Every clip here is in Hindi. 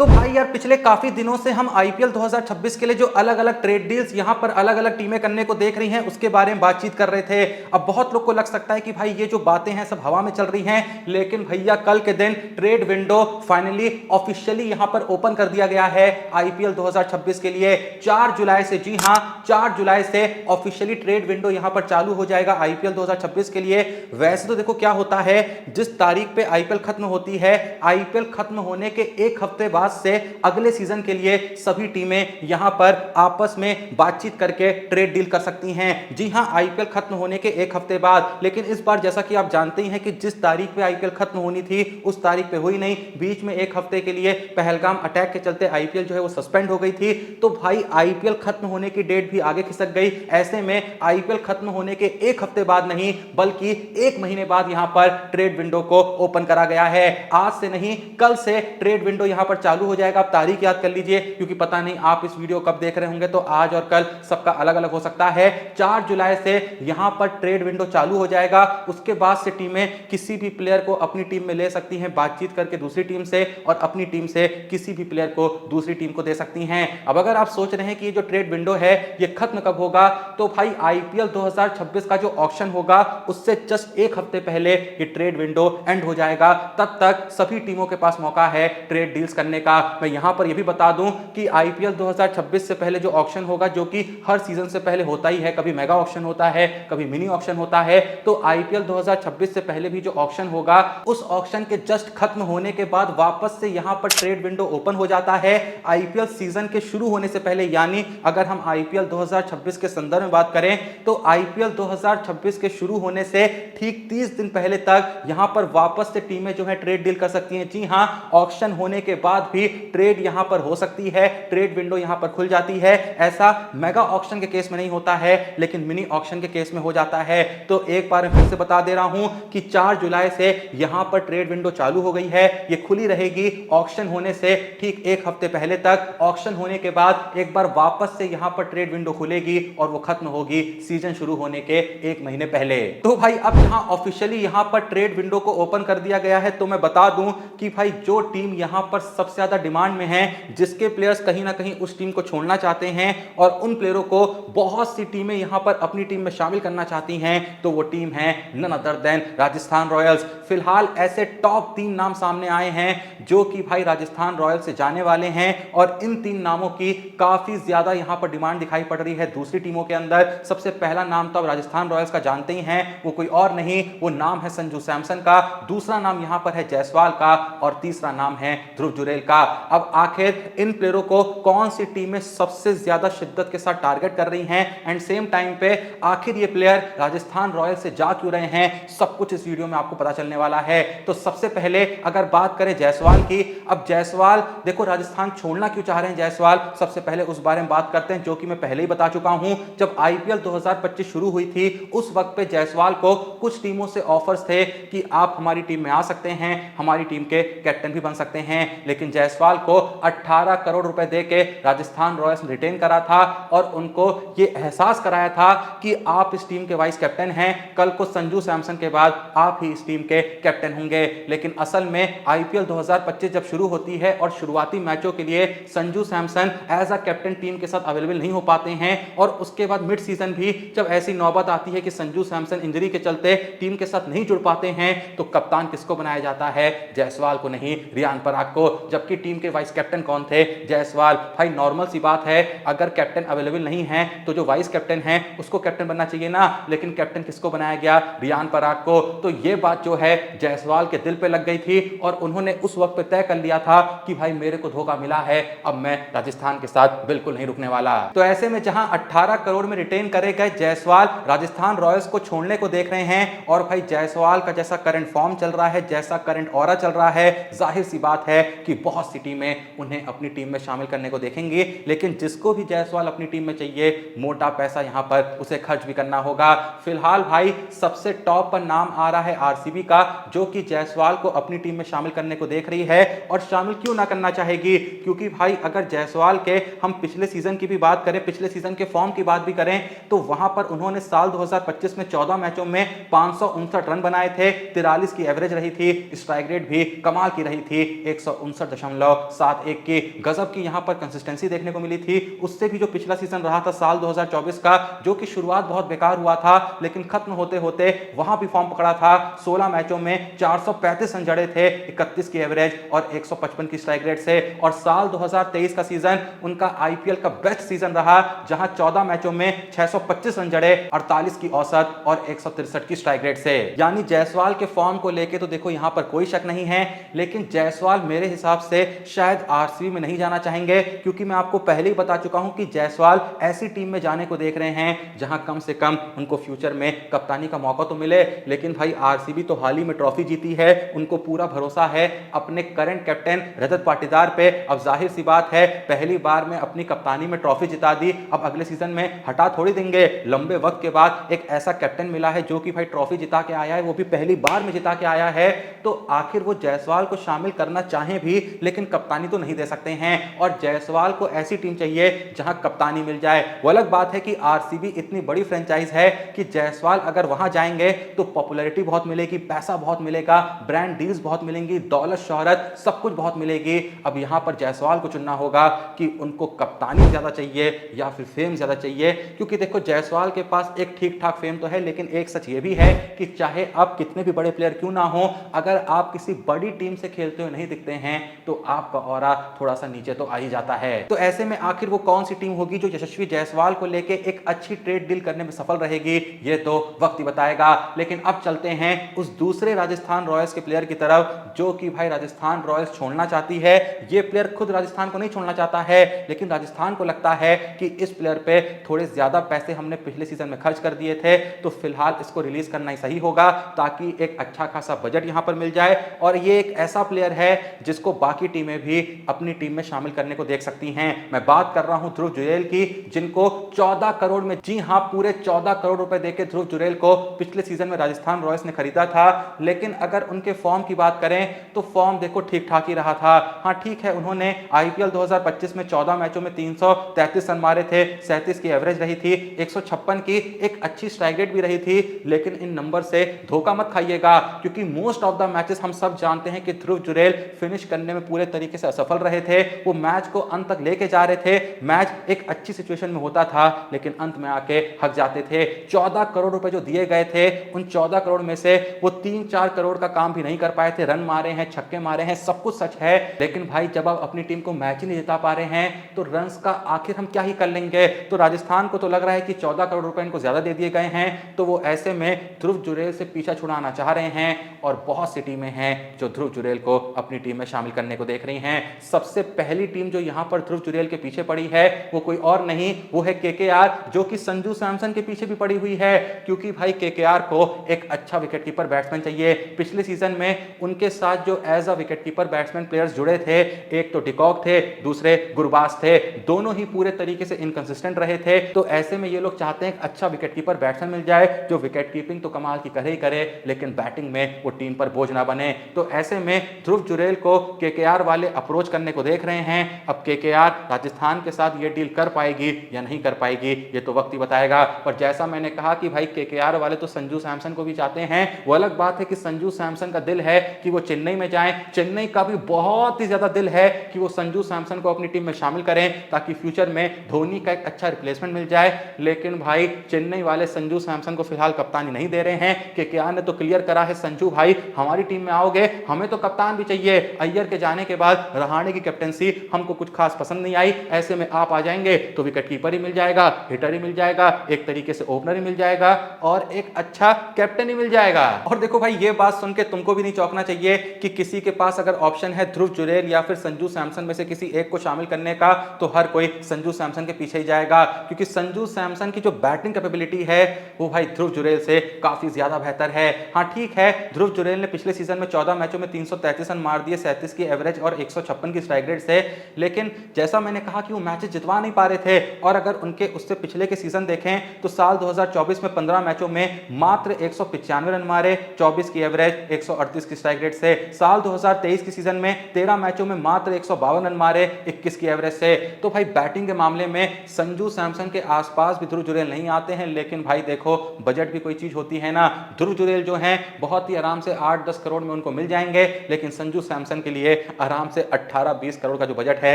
तो भाई यार पिछले काफी दिनों से हम आईपीएल 2026 के लिए जो अलग अलग ट्रेड डील्स यहां पर अलग अलग टीमें करने को देख रही हैं उसके बारे में बातचीत कर रहे थे। अब बहुत लोग को लग सकता है कि भाई ये जो बातें हैं सब हवा में चल रही हैं, लेकिन भैया कल के दिन ट्रेड विंडो फाइनली ऑफिशियली यहां पर ओपन कर दिया गया है आईपीएल 2026 के लिए 4 जुलाई से। जी हां, 4 जुलाई से ऑफिशियली ट्रेड विंडो यहां पर चालू हो जाएगा आईपीएल 2026 के लिए। वैसे तो देखो क्या होता है, जिस तारीख पे आईपीएल खत्म होती है, आईपीएल खत्म होने के एक हफ्ते बाद से अगले सीजन के लिए सभी टीमें यहां पर आपस में बातचीत करके ट्रेड डील कर सकती हैं। जी हां, आईपीएल खत्म होने के एक हफ्ते बाद। लेकिन इस बार जैसा कि आप जानते ही हैं कि जिस तारीख पे आईपीएल खत्म होनी थी उस तारीख पे हुई नहीं, बीच में एक हफ्ते के लिए पहलगाम अटैक के चलते आईपीएल जो है वो सस्पेंड हो गई थी। तो भाई आईपीएल खत्म होने की डेट भी आगे खिसक गई। ऐसे में आईपीएल खत्म होने के एक हफ्ते बाद नहीं बल्कि एक महीने बाद यहां पर ट्रेड विंडो को ओपन करा गया है। आज से नहीं, कल से ट्रेड विंडो यहां पर चालू हो जाएगा। आप तारीख याद कर लीजिए, क्योंकि पता नहीं आप इस वीडियो कब देख रहे होंगे, तो आज और कल सबका अलग अलग हो सकता है। 4 जुलाई से यहां पर ट्रेड विंडो चालू हो जाएगा। उसके बाद से टीमें किसी भी प्लेयर को अपनी टीम में ले सकती हैं बातचीत करके दूसरी टीम से, और अपनी टीम से किसी भी प्लेयर को दूसरी टीम को दे सकती हैं। अब अगर आप सोच रहे हैं कि ये जो ट्रेड विंडो है ये खत्म कब होगा, तो भाई आईपीएल 2026 का जो ऑक्शन होगा उससे जस्ट एक हफ्ते पहले ये ट्रेड विंडो एंड हो जाएगा। तब तक सभी टीमों के पास मौका है ट्रेड डील्स करने का। मैं यहां पर यह भी बता दूं कि आईपीएल 2026 से पहले जो ऑक्शन होगा, जो कि हर सीजन से पहले होता ही है, कभी मेगा ऑक्शन होता है, कभी मिनी ऑक्शन होता है, तो आईपीएल 2026 से पहले भी जो ऑक्शन होगा उस ऑक्शन के जस्ट खत्म होने के बाद वापस से यहां पर ट्रेड विंडो ओपन हो जाता है आईपीएल सीजन के शुरू होने से पहले। यानी अगर हम आईपीएल 2026 के संदर्भ में बात करें तो आईपीएल 2026 के शुरू होने से ठीक 30 दिन पहले तक यहां पर वापस से टीमें जो है ट्रेड डील कर सकती हैं। जी हां, ऑक्शन होने के बाद भी ट्रेड यहां पर हो सकती है, ट्रेड विंडो यहां पर खुल जाती है। ऐसा मेगा ऑक्शन के केस में नहीं होता है, लेकिन मिनी ऑक्शन के केस में हो जाता है। तो एक बार फिर से बता दे रहा हूं कि 4 जुलाई से यहां पर ट्रेड विंडो चालू हो गई है। ये खुली रहेगी ऑक्शन होने से ठीक एक हफ्ते पहले तक। ऑक्शन होने के बाद एक बार वापस से यहां पर ट्रेड विंडो खुलेगी और वो खत्म होगी सीजन शुरू होने के एक महीने पहले। तो भाई अब यहां ऑफिशियली यहां पर ट्रेड विंडो को ओपन कर दिया गया है। तो मैं बता दूं कि भाई जो टीम यहां पर सबसे ज्यादा डिमांड में है, जिसके प्लेयर्स कहीं ना कहीं उस टीम को छोड़ना चाहते हैं और उन प्लेयरों को बहुत सी टीमें यहां पर अपनी टीम में शामिल करना चाहती हैं, तो वो टीम है none other than Rajasthan Royals. फिलहाल ऐसे टॉप 3 नाम सामने आए हैं जो कि भाई राजस्थान रॉयल्स से जाने वाले हैं, और इन 3 नामों की काफी ज्यादा यहां पर डिमांड दिखाई पड़ रही है दूसरी टीमों के अंदर। सबसे पहला नाम तो अब राजस्थान रॉयल्स का जानते ही हैं, वो कोई और नहीं, वो नाम है संजू सैमसन का। दूसरा नाम यहां पर है जायसवाल का, और तीसरा नाम है ध्रुव जुरेल का। अब आखिर इन प्लेयरों को कौन सी टीमें सबसे ज्यादा शिद्दत के साथ टारगेट कर रही हैं, एंड सेम टाइम पे आखिर ये प्लेयर राजस्थान रॉयल्स से जा क्यों रहे हैं, सब कुछ इस वीडियो में आपको पता चलने वाला है। तो सबसे पहले अगर बात करें जायसवाल की, अब जायसवाल देखो राजस्थान छोड़ना क्यों चाह रहे हैं जायसवाल, सबसे पहले उस बारे में बात करते हैं, जो कि मैं पहले ही बता चुका हूं। जब आईपीएल 2025 शुरू हुई थी उस वक्त पे जायसवाल को कुछ टीमों से ऑफर्स थे कि आप हमारी टीम में आ सकते हैं, हमारी टीम के कैप्टन भी बन सकते हैं। लेकिन जायसवाल को 18 करोड़ रुपए देके राजस्थान रॉयल्स ने रिटेन करा था और उनको यह एहसास कराया था कि आप इस टीम के वाइस कैप्टन हैं, कल को संजू सैमसन के बाद आप ही इस टीम के कैप्टन होंगे। लेकिन असल में आईपीएल 2025 जब शुरू होती है और शुरुआती मैचों के लिए Sanju Samson as a captain team के साथ अवेलेबल नहीं हो पाते हैं, और उसके बाद मिड सीजन भी जब ऐसी नौबत आती है कि संजू सैमसन इंजरी के चलते टीम के साथ नहीं जुड़ पाते हैं, तो कप्तान किसको बनाया जाता है, जायसवाल को नहीं, रियान पराग को। जबकि टीम के वाइस कैप्टन कौन थे, जायसवाल। भाई नॉर्मल सी बात है, अगर कैप्टन अवेलेबल नहीं है तो जो वाइस कैप्टन है उसको कैप्टन बनना चाहिए ना, लेकिन कैप्टन किसको बनाया गया, रियान पराग को। तो ये बात जो है जायसवाल के दिल पे लग गई थी, और उन्होंने उस वक्त पे तय कर लिया था कि भाई मेरे को धोखा मिला है, अब मैं राजस्थान के साथ बिल्कुल नहीं रुकने वाला। तो ऐसे में जहां 18 करोड़ में रिटेन करे गए जायसवाल राजस्थान रॉयल्स को छोड़ने को देख रहे हैं, और भाई जायसवाल का जैसा करंट फॉर्म चल रहा है, जैसा करंट ऑरा चल रहा है, जाहिर सी बात है कि बहुत सी टीमें उन्हें अपनी टीम में शामिल करने को देखेंगी। लेकिन जिसको भी जायसवाल अपनी टीम में चाहिए, मोटा पैसा यहां पर उसे खर्च भी करना होगा। फिलहाल भाई सबसे टॉप पर नाम आ रहा है आरसीबी का, जो कि जायसवाल को अपनी टीम में शामिल करने को देख रही है। और शामिल क्यों ना करना चाहेगी, क्योंकि भाई अगर जायसवाल के हम पिछले सीजन की भी बात करें, पिछले सीजन के फॉर्म की बात भी करें, तो वहां पर उन्होंने साल 2025 में 14 मैचों में 559 रन बनाए थे, 43 की एवरेज रही थी, स्ट्राइक रेट भी कमाल की रही थी, 159.5 1.71 की गजब की यहां पर कंसिस्टेंसी देखने को मिली थी। उससे भी जो पिछला सीजन रहा था साल 2024 का, जो कि शुरुआत बहुत बेकार हुआ था लेकिन खत्म होते होते वहां भी फॉर्म पकड़ा था। 16 मैचों में 435 रन जड़े थे, 31 की एवरेज और 155 की स्ट्राइक रेट से। और साल 2023 का सीजन उनका आईपीएल का बेस्ट सीजन रहा, जहां 14 मैचों में 625 रन जड़े, 48 की औसत और 163 की स्ट्राइक रेट से। यानी जायसवाल के फॉर्म को लेके तो देखो यहां पर कोई शक नहीं है, लेकिन जायसवाल मेरे हिसाब से शायद आरसीबी में नहीं जाना चाहेंगे, क्योंकि मैं आपको पहले ही बता चुका हूं कि जायसवाल ऐसी टीम में जाने को देख रहे हैं जहां कम से कम उनको फ्यूचर में कप्तानी का मौका तो मिले। लेकिन भाई आरसीबी तो हाल ही में ट्रॉफी जीती है, उनको पूरा भरोसा है अपने करंट कैप्टन रजत पाटीदार पे। अब जाहिर सी बात है, पहली बार में अपनी कप्तानी में ट्रॉफी जिता दी, अब अगले सीजन में हटा थोड़ी देंगे। लंबे वक्त के बाद एक ऐसा कैप्टन मिला है जो कि भाई ट्रॉफी जिता के आया है, वो भी पहली बार में जिता के आया है, तो आखिर वो जायसवाल को शामिल करना चाहें भी लेकिन कप्तानी तो नहीं दे सकते हैं। और जायसवाल को ऐसी टीम चाहिए जहां कप्तानी मिल जाए। वो अलग बात है कि आरसीबी इतनी बड़ी फ्रेंचाइज है कि जायसवाल अगर वहां जाएंगे तो पॉपुलैरिटी बहुत मिलेगी, पैसा बहुत मिलेगा, ब्रांड डील्स बहुत मिलेंगी, दौलत शोहरत सब कुछ बहुत मिलेगी। अब यहां पर जायसवाल को चुनना होगा कि उनको कप्तानी ज्यादा चाहिए या फिर फेम ज्यादा चाहिए, क्योंकि देखो जायसवाल के पास एक ठीक ठाक फेम तो है, लेकिन एक सच ये भी है कि चाहे आप कितने भी बड़े प्लेयर क्यों ना हो, अगर आप किसी बड़ी टीम से खेलते हुए नहीं दिखते हैं तो आपका ऑरा थोड़ा सा नीचे तो आ ही जाता है। तो ऐसे में आखिर वो कौन सी टीम होगी जो यशस्वी जायसवाल को लेके एक अच्छी ट्रेड डील करने में सफल रहेगी, ये तो वक्त ही बताएगा। लेकिन अब चलते हैं उस दूसरे राजस्थान रॉयल्स के प्लेयर की तरफ जो कि भाई राजस्थान रॉयल्स छोड़ना चाहती है। ये प्लेयर खुद राजस्थान को नहीं छोड़ना चाहता है, लेकिन राजस्थान को लगता है कि इस प्लेयर पे थोड़े ज्यादा पैसे हमने पिछले सीजन में खर्च कर दिए थे, तो फिलहाल इसको रिलीज करना ही सही होगा ताकि एक अच्छा खासा बजट यहां पर मिल जाए। और ये एक ऐसा प्लेयर है जिसको बाकी टीमें भी अपनी टीम में शामिल करने को देख सकती हैं। मैं बात कर रहा हूं ध्रुव जुरैल की, जिनको 14 करोड़ में, जी हां पूरे 14 करोड़ रुपए देके ध्रुव जुरैल को पिछले सीजन में राजस्थान रॉयल्स ने खरीदा था। लेकिन अगर उनके फॉर्म की बात करें तो फॉर्म देखो ठीक ठाक ही रहा था। हां ठीक है, उन्होंने आईपीएल 2025 में 14 मैचों में 333 रन मारे थे, 37 की एवरेज रही थी, 156 की एक अच्छी स्ट्राइक रेट भी रही थी। लेकिन इन नंबर से धोखा मत खाइएगा, क्योंकि मोस्ट ऑफ द मैचेस हम सब जानते हैं कि ध्रुव जुरैल फिनिश करने में पूरे तरीके से असफल रहे थे। वो मैच को अंत तक लेके जा रहे थे, मैच एक अच्छी सिचुएशन में होता था लेकिन अंत में आके हक जाते थे। 14 करोड़ रुपए जो दिए गए थे, उन 14 करोड़ में से वो 3-4 करोड़ का काम भी नहीं कर पाए थे। रन मारे हैं, छक्के मारे हैं, सब कुछ सच है, लेकिन भाई जब आप अपनी टीम को मैच ही नहीं जिता पा रहे हैं तो रन्स का आखिर हम क्या ही कर लेंगे। तो राजस्थान को तो लग रहा है कि 14 करोड़ रुपए इनको ज्यादा दे दिए गए हैं, तो वो ऐसे में ध्रुव जुरैल से पीछा छुड़ाना चाह रहे हैं। और बहुत सी टीमें हैं जो ध्रुव जुरैल को अपनी टीम में शामिल करने को देख रही हैं। सबसे पहली टीम जो यहां पर ध्रुव जुरैल के पीछे पड़ी है वो कोई और नहीं, वो है केकेआर, जो कि संजू सैमसन के पीछे भी पड़ी हुई है, क्योंकि भाई केकेआर को एक अच्छा विकेटकीपर बैट्समैन चाहिए। पिछले सीजन में उनके साथ जो as a wicketkeeper batsman players जुड़े थे, एक तो डिकॉक थे, दूसरे गुरबाज थे, दोनों ही पूरे तरीके से इनकंसिस्टेंट रहे थे। तो ऐसे में ये लोग चाहते हैं एक अच्छा विकेटकीपर बैट्समैन मिल जाए जो विकेट कीपिंग तो कमाल की करे ही करे, लेकिन बैटिंग में वो टीम पर बोझ ना बने। तो ऐसे में ध्रुव जुरैल को केकेआर वाले अप्रोच करने को देख रहे हैं। अब केकेआर राजस्थान के साथ ये डील कर पाएगी या नहीं कर पाएगी, ये तो वक्त ही बताएगा। पर जैसा मैंने कहा कि भाई केकेआर वाले तो संजू सैमसन को भी चाहते हैं। वो अलग बात है कि संजू सैमसन का दिल है कि वो चेन्नई में जाएं, चेन्नई का भी बहुत ही ज्यादा दिल है कि वो संजू सैमसन को अपनी टीम में शामिल करें ताकि फ्यूचर में धोनी का एक अच्छा रिप्लेसमेंट मिल जाए। लेकिन भाई चेन्नई वाले संजू सैमसन को फिलहाल कप्तानी नहीं दे रहे हैं। केकेआर ने तो क्लियर करा है, संजू भाई हमारी टीम में आओगे, हमें तो कप्तान भी चाहिए। अय्यर के जाने के बाद रहाणे की कैप्टनसी हमको कुछ खास पसंद नहीं आई, ऐसे में आप आ जाएंगे तो विकेट कीपर ही मिल जाएगा, हिटर ही मिल जाएगा, एक तरीके से ओपनर ही मिल जाएगा और एक अच्छा कैप्टन ही मिल जाएगा। और देखो भाई ये बात सुन के तुमको भी नहीं चौंकना चाहिए कि किसी के पास अगर ऑप्शन है ध्रुव जुरैल या फिर संजू सैमसन में से किसी एक को शामिल करने का, तो हर कोई संजू सैमसन के पीछे ही जाएगा, क्योंकि संजू सैमसन की जो बैटिंग कैपेबिलिटी है वो भाई ध्रुव जुरैल से काफी ज्यादा बेहतर है। हाँ ठीक है, ध्रुव जुरैल ने पिछले सीजन में 14 मैचों में 333 रन मार दिए, 37 की एवरेज और 156 की स्ट्राइक रेट से, लेकिन जैसा मैंने कहा कि वो मैचेस जितवा नहीं पा रहे थे। और अगर उनके उससे पिछले के सीजन देखें तो साल 2024 में 15 मैचों में मात्र 195 रन मारे, 24 की एवरेज, 138 की स्ट्राइक रेट से। साल 2023 के सीजन में 13 मैचों में मात्र 152 रन मारे, 21 की एवरेज से। तो भाई बैटिंग के मामले में संजू सैमसन के आसपास भी ध्रुव जुरैल नहीं आते हैं, लेकिन भाई देखो बजट भी कोई चीज होती है ना। ध्रुव जुरैल जो है बहुत ही आराम से 8-10 करोड़ में उनको मिल जाएंगे, लेकिन संजू सैमसन के लिए आराम से 18-20 करोड़ का जो बजट है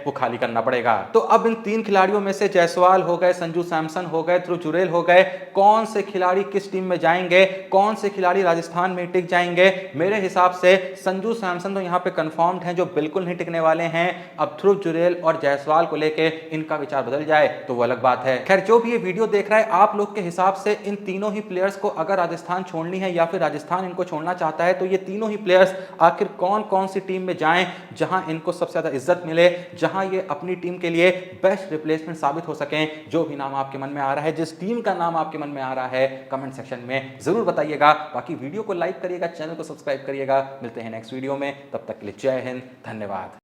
वो खाली करना पड़ेगा। तो अब इन 3 खिलाड़ियों में से जायसवाल हो गए, संजू सैमसन हो गए, ध्रुव जुरैल हो गए, कौन से खिलाड़ी किस टीम में जाएंगे, कौन से खिलाड़ी राजस्थान में टिक जाएंगे? मेरे हिसाब से संजू सैमसन तो यहां पे कंफर्म्ड हैं, जो बिल्कुल नहीं टिकने वाले हैं। अब ध्रुव जुरैल और जायसवाल को लेके इनका विचार बदल जाए तो वो अलग बात है। खैर, जो भी ये वीडियो देख रहा है, आप लोग के हिसाब से इन तीनों ही प्लेयर्स को अगर राजस्थान छोड़नी है या फिर राजस्थान इनको छोड़ना चाहता है, तो ये तीनों ही प्लेयर्स आखिर कौन कौन सी टीम में जाएं जहां इनको सबसे ज्यादा इज्जत मिले, जहां ये अपनी टीम के लिए बेस्ट रिप्लेसमेंट साबित हो सकें? जो भी नाम आपके मन में आ रहा है, जिस टीम का नाम आपके मन में आ रहा है, कमेंट सेक्शन में जरूर बताइएगा। बाकी वीडियो को लाइक करिएगा, चैनल को सब्सक्राइब करिएगा। मिलते हैं नेक्स्ट वीडियो में, तब तक के लिए जय हिंद, धन्यवाद।